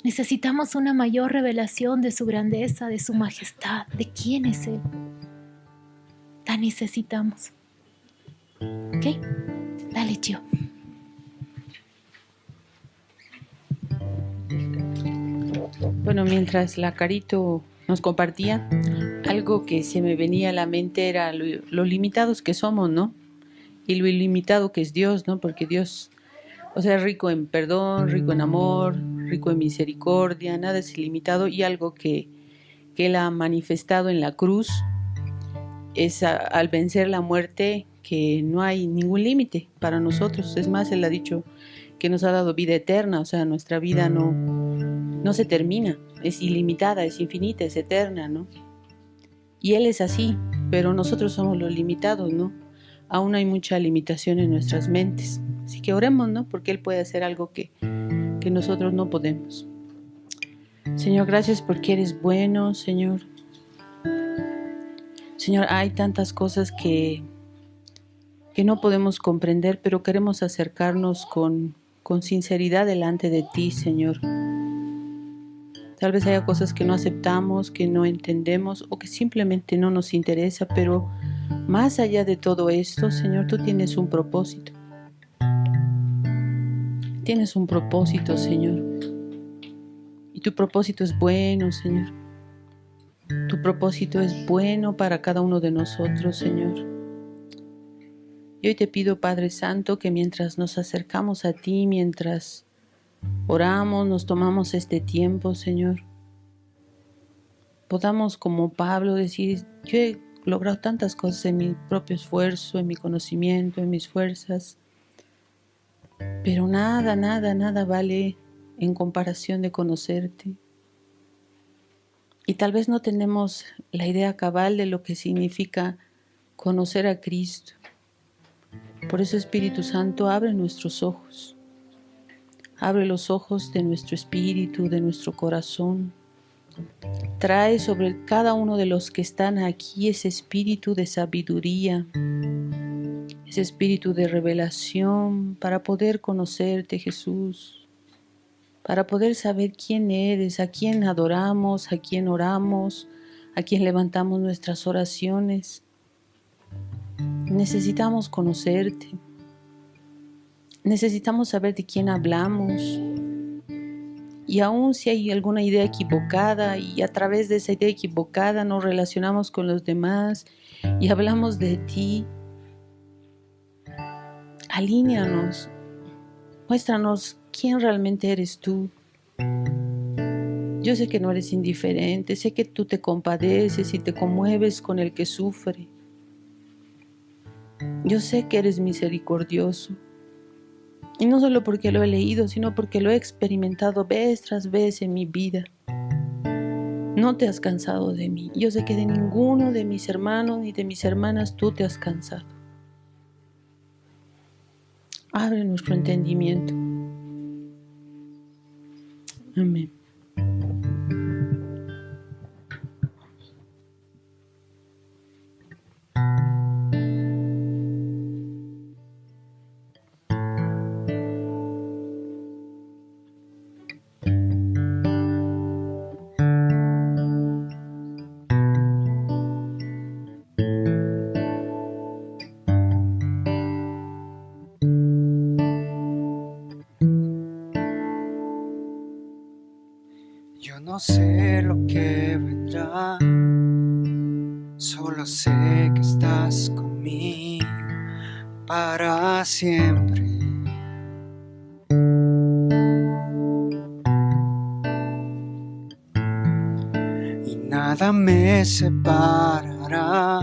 S1: Necesitamos una mayor revelación de su grandeza, de su majestad, de quién es Él. La necesitamos. ¿Ok? Dale, Chio.
S2: Bueno, mientras la Carito nos compartía algo que se me venía a la mente era lo limitados que somos, ¿no? Y lo ilimitado que es Dios, ¿no? Porque Dios, o sea, es rico en perdón, rico en amor, rico en misericordia, nada es ilimitado, y algo que Él ha manifestado en la cruz es al vencer la muerte, que no hay ningún límite para nosotros. Es más, Él ha dicho que nos ha dado vida eterna, o sea, nuestra vida no se termina, es ilimitada, es infinita, es eterna, ¿no? Y Él es así, pero nosotros somos los limitados, ¿no? Aún hay mucha limitación en nuestras mentes. Así que oremos, ¿no? Porque Él puede hacer algo que nosotros no podemos. Señor, gracias porque eres bueno, Señor. Señor, hay tantas cosas que no podemos comprender, pero queremos acercarnos con sinceridad delante de ti, Señor. Tal vez haya cosas que no aceptamos, que no entendemos o que simplemente no nos interesa, pero más allá de todo esto, Señor, tú tienes un propósito. Tienes un propósito, Señor. Y tu propósito es bueno, Señor. Tu propósito es bueno para cada uno de nosotros, Señor. Y hoy te pido, Padre Santo, que mientras nos acercamos a ti, mientras oramos, nos tomamos este tiempo, Señor, podamos, como Pablo, decir: yo he logrado tantas cosas en mi propio esfuerzo, en mi conocimiento, en mis fuerzas, pero nada vale en comparación de conocerte. Y tal vez no tenemos la idea cabal de lo que significa conocer a Cristo. Por eso, Espíritu Santo, abre nuestros ojos. Abre los ojos de nuestro espíritu, de nuestro corazón. Trae sobre cada uno de los que están aquí ese espíritu de sabiduría, ese espíritu de revelación para poder conocerte, Jesús, para poder saber quién eres, a quién adoramos, a quién oramos, a quién levantamos nuestras oraciones. Necesitamos conocerte. Necesitamos saber de quién hablamos. Y aun si hay alguna idea equivocada y a través de esa idea equivocada nos relacionamos con los demás y hablamos de ti, alíñanos, muéstranos quién realmente eres tú. Yo sé que no eres indiferente, sé que tú te compadeces y te conmueves con el que sufre. Yo sé que eres misericordioso. Y no solo porque lo he leído, sino porque lo he experimentado vez tras vez en mi vida. No te has cansado de mí. Yo sé que de ninguno de mis hermanos ni de mis hermanas tú te has cansado. Abre nuestro entendimiento. Amén.
S3: Yo no sé lo que vendrá, solo sé que estás conmigo para siempre. Y nada me separará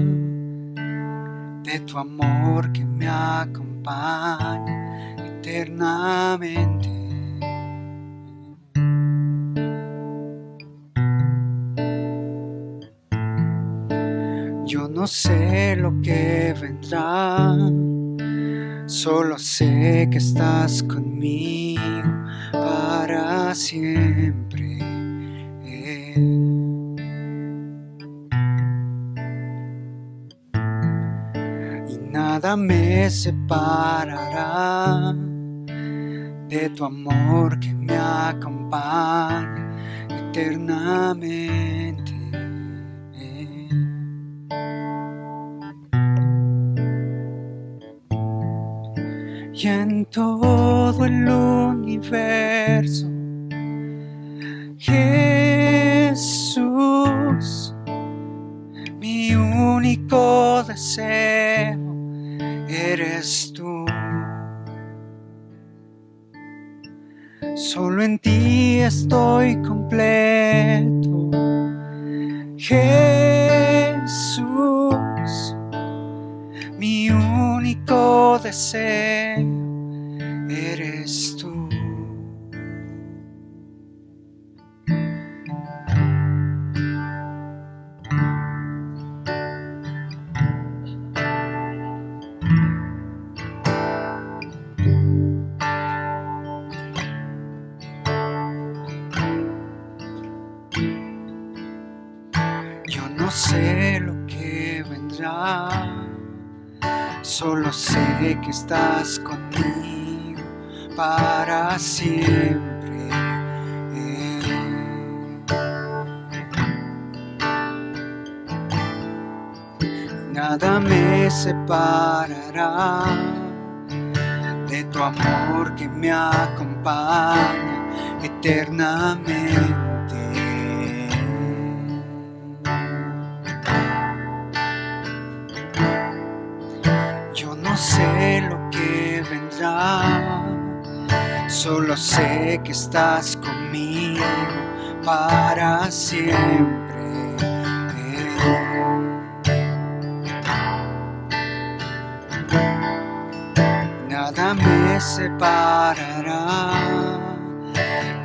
S3: de tu amor que me acompaña eternamente. Yo no sé lo que vendrá, solo sé que estás conmigo para siempre. Y nada me separará de tu amor que me acompaña eternamente. Y en todo el universo, Jesús, deseo eres tú. Solo en ti estoy completo, Jesús. Mi único deseo eres tú. Yo no sé lo que vendrá, solo sé que estás conmigo para siempre. Nada me separará de tu amor que me acompaña eternamente. Yo no sé lo que vendrá, solo sé que estás conmigo para siempre. Nada me separará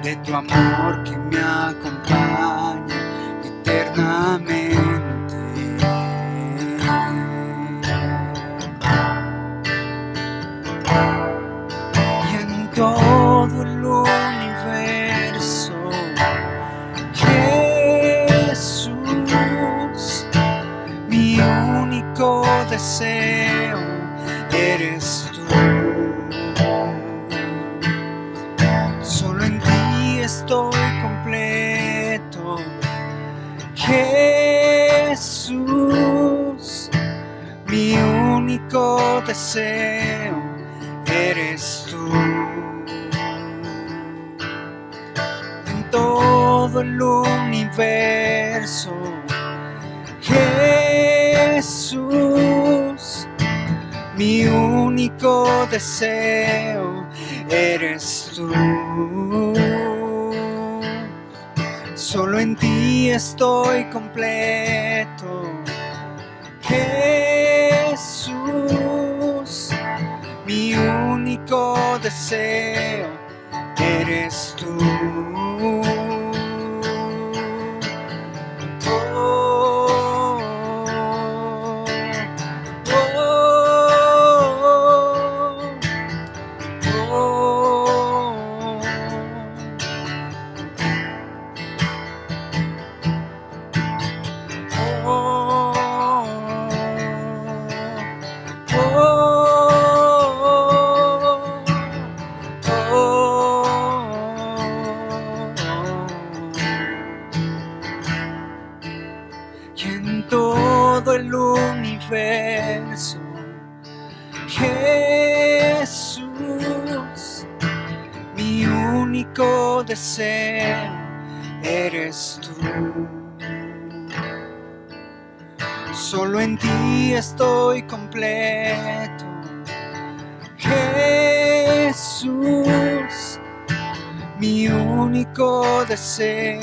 S3: de tu amor que me acompaña eternamente. Y en todo el universo, Jesús, mi único deseo eres tú. Solo en ti estoy completo, Jesús. Mi único deseo eres tú. En todo el universo, Jesús. Mi único deseo eres tú. Solo en ti estoy completo, Jesús. Mi único deseo eres tú. Y en todo el universo, Jesús, mi único deseo eres tú. Solo en ti estoy completo, Jesús. Mi único deseo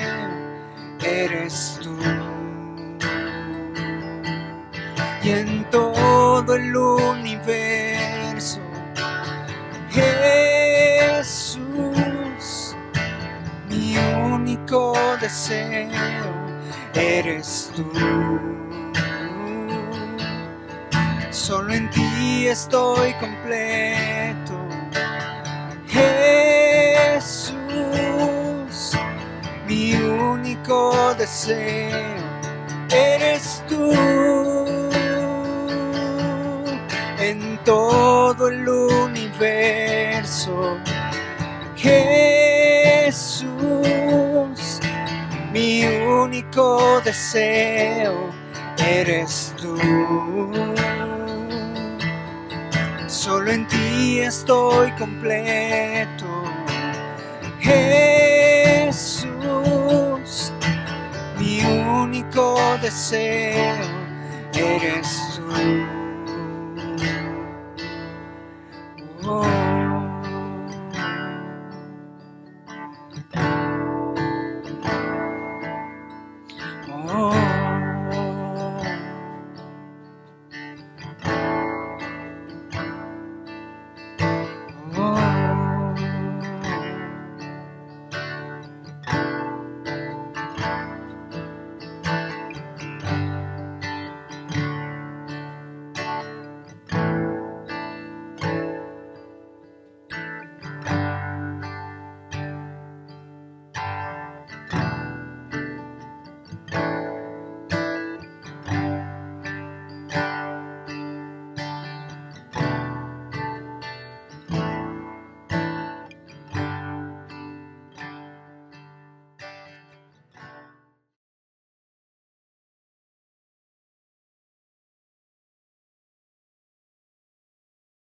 S3: eres tú. Y en todo el universo, Jesús, mi único deseo eres tú. Solo en ti estoy completo, Jesús. Mi único deseo eres tú. En todo el universo, Jesús, mi único deseo eres tú. Solo en ti estoy completo, Jesús. Mi único deseo eres tú. Señor.